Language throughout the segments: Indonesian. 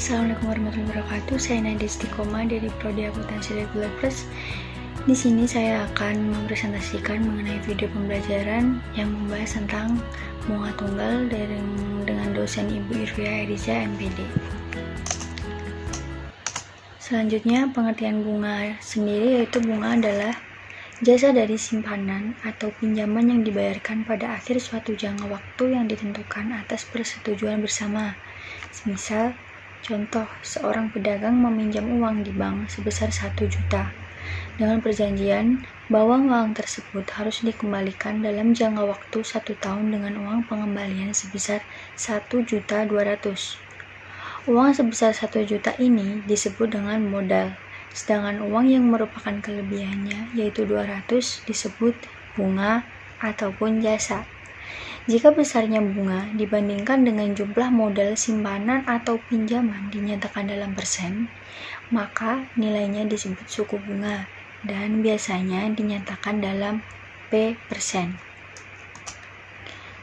Assalamualaikum warahmatullahi wabarakatuh. Saya Nadia Istiqomah dari Prodi Akuntansi Regular Plus. Di sini saya akan mempresentasikan mengenai video pembelajaran yang membahas tentang bunga tunggal dengan dosen Ibu Irvia Eriza, MPD. Selanjutnya, pengertian bunga sendiri yaitu bunga adalah jasa dari simpanan atau pinjaman yang dibayarkan pada akhir suatu jangka waktu yang ditentukan atas persetujuan bersama. Misal, contoh, seorang pedagang meminjam uang di bank sebesar 1 juta dengan perjanjian bahwa uang tersebut harus dikembalikan dalam jangka waktu 1 tahun dengan uang pengembalian sebesar 1.200.000. Uang sebesar 1 juta ini disebut dengan modal, sedangkan uang yang merupakan kelebihannya yaitu 200 disebut bunga ataupun jasa. Jika besarnya bunga dibandingkan dengan jumlah modal simpanan atau pinjaman dinyatakan dalam persen, maka nilainya disebut suku bunga dan biasanya dinyatakan dalam P%.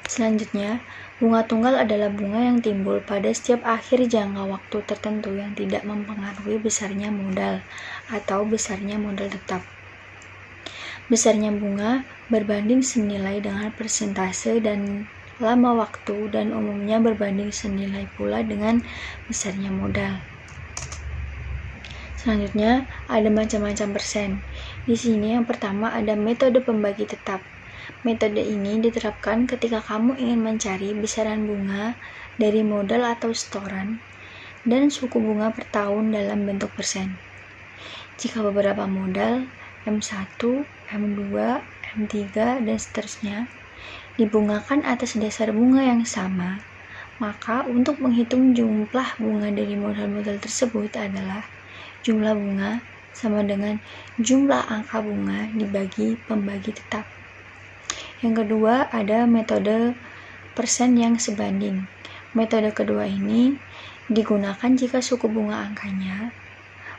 Selanjutnya, bunga tunggal adalah bunga yang timbul pada setiap akhir jangka waktu tertentu yang tidak mempengaruhi besarnya modal atau besarnya modal tetap. Besarnya bunga berbanding senilai dengan persentase dan lama waktu dan umumnya berbanding senilai pula dengan besarnya modal. Selanjutnya, ada macam-macam persen. Di sini yang pertama ada metode pembagi tetap. Metode ini diterapkan ketika kamu ingin mencari besaran bunga dari modal atau setoran dan suku bunga per tahun dalam bentuk persen. Jika beberapa modal M1, M2, M3, dan seterusnya dibungakan atas dasar bunga yang sama, maka untuk menghitung jumlah bunga dari modal-modal tersebut adalah jumlah bunga sama dengan jumlah angka bunga dibagi pembagi tetap. Yang kedua ada metode persen yang sebanding. Metode kedua ini digunakan jika suku bunga angkanya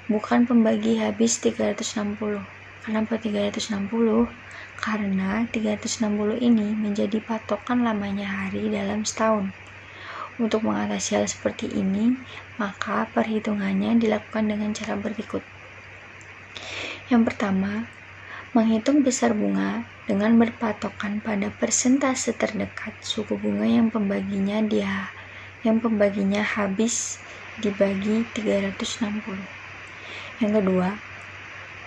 bukan pembagi habis 360. Kenapa 360? Karena 360 ini menjadi patokan lamanya hari dalam setahun. Untuk mengatasi hal seperti ini, maka perhitungannya dilakukan dengan cara berikut. Yang pertama, menghitung besar bunga dengan berpatokan pada persentase terdekat suku bunga yang pembaginya habis dibagi 360. Yang kedua,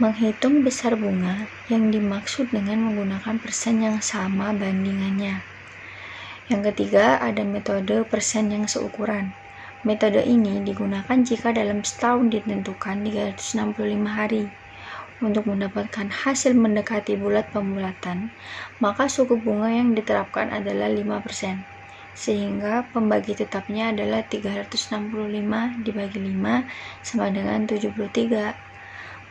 menghitung besar bunga yang dimaksud dengan menggunakan persen yang sama bandingannya. Yang ketiga, ada metode persen yang seukuran. Metode ini digunakan jika dalam setahun ditentukan 365 hari. Untuk mendapatkan hasil mendekati bulat pembulatan, maka suku bunga yang diterapkan adalah 5%, sehingga pembagi tetapnya adalah 365 dibagi 5 sama dengan 73.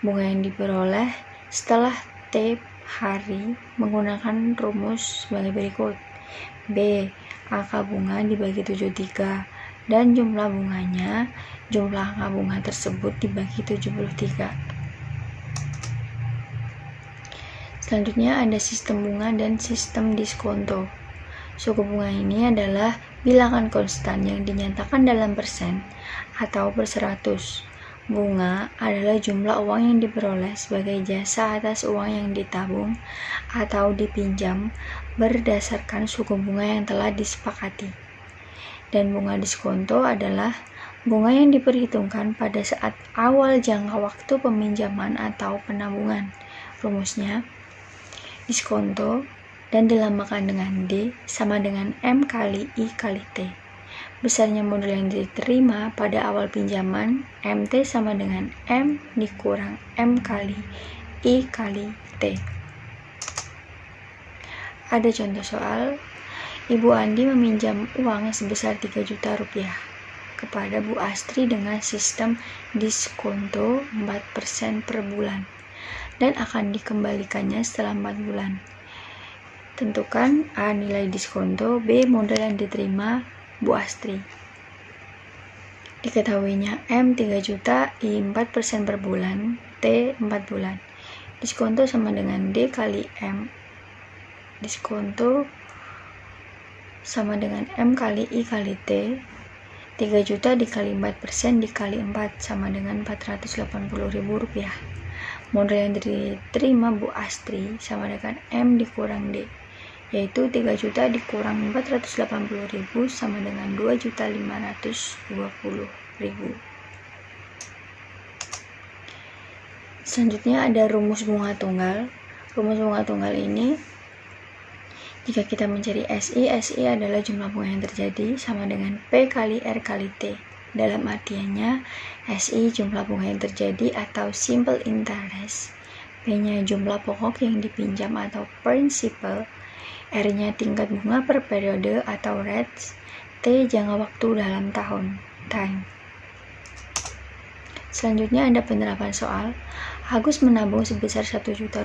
Bunga yang diperoleh setelah T hari menggunakan rumus sebagai berikut. B. Angka bunga dibagi 73 dan jumlah angka bunga tersebut dibagi 73. Selanjutnya ada sistem bunga dan sistem diskonto. Suku bunga ini adalah bilangan konstan yang dinyatakan dalam persen atau per 100. Bunga adalah jumlah uang yang diperoleh sebagai jasa atas uang yang ditabung atau dipinjam berdasarkan suku bunga yang telah disepakati. Dan bunga diskonto adalah bunga yang diperhitungkan pada saat awal jangka waktu peminjaman atau penabungan. Rumusnya, diskonto dan dilambangkan dengan D sama dengan M kali I kali T. Besarnya modal yang diterima pada awal pinjaman, MT sama dengan M dikurang M kali I kali T. Ada contoh soal, Ibu Andi meminjam uang sebesar 3 juta rupiah kepada Bu Astri dengan sistem diskonto 4% per bulan dan akan dikembalikannya setelah 4 bulan. Tentukan A. Nilai diskonto, B. Modal yang diterima Bu Astri. Diketahuinya M 3 juta, I 4% per bulan, T 4 bulan. Diskonto sama dengan D kali M. Diskonto sama dengan M kali I kali T. 3 juta dikali 4% dikali 4 sama dengan Rp480.000. Modal yang diterima Bu Astri sama dengan M dikurang D, yaitu 3 juta dikurang 480.000 sama dengan 2.520.000. Selanjutnya ada rumus bunga tunggal. Rumus bunga tunggal ini, jika kita mencari SI adalah jumlah bunga yang terjadi sama dengan P kali R kali T. Dalam artiannya, SI jumlah bunga yang terjadi atau simple interest, P-nya jumlah pokok yang dipinjam atau principal, R-nya tingkat bunga per periode atau rates, T jangka waktu dalam tahun, time. Selanjutnya ada penerapan soal. Agus menabung sebesar Rp1 juta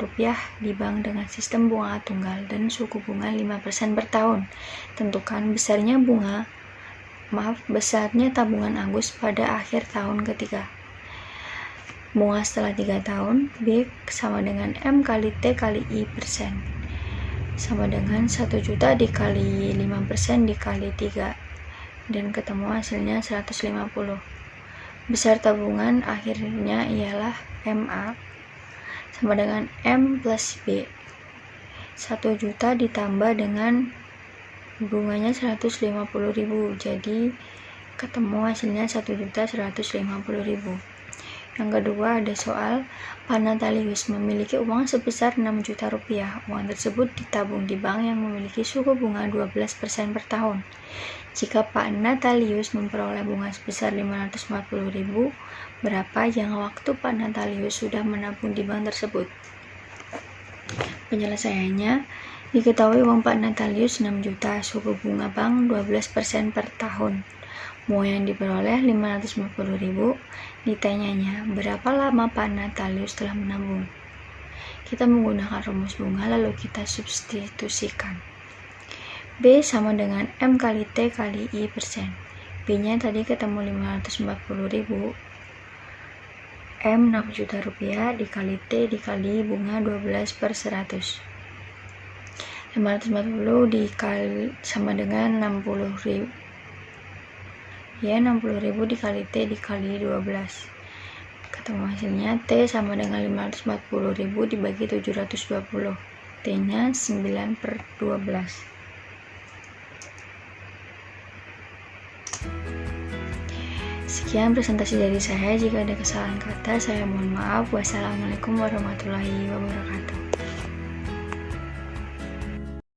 di bank dengan sistem bunga tunggal dan suku bunga 5% per tahun. Tentukan besarnya tabungan Agus pada akhir tahun ketiga. Bunga setelah 3 tahun, B sama dengan M kali T kali I persen, sama dengan 1 juta dikali 5% dikali 3, dan ketemu hasilnya 150. Besar tabungan akhirnya ialah MA sama dengan M plus B. 1 juta ditambah dengan bunganya 150.000, jadi ketemu hasilnya 1.150.000. Yang kedua ada soal, Pak Natalius memiliki uang sebesar Rp6 juta. Uang tersebut ditabung di bank yang memiliki suku bunga 12% per tahun. Jika Pak Natalius memperoleh bunga sebesar Rp540.000, berapa jangka waktu Pak Natalius sudah menabung di bank tersebut? Penyelesaiannya, diketahui uang Pak Natalius 6 juta, suku bunga bank 12% per tahun. Bunga yang diperoleh Rp540.000, ditanyanya berapa lama Pak Natalius telah menabung. Kita menggunakan rumus bunga lalu kita substitusikan. B sama dengan M kali T kali I persen. B-nya tadi ketemu Rp540.000. M 6 juta dikali T dikali bunga 12 per 100. 540 dikali sama dengan 60.000. Ya, 60.000 dikali T dikali 12. Ketemu hasilnya T sama dengan 540.000 dibagi 720. T-nya 9 per 12. Sekian presentasi dari saya. Jika ada kesalahan kata, saya mohon maaf. Wassalamualaikum warahmatullahi wabarakatuh.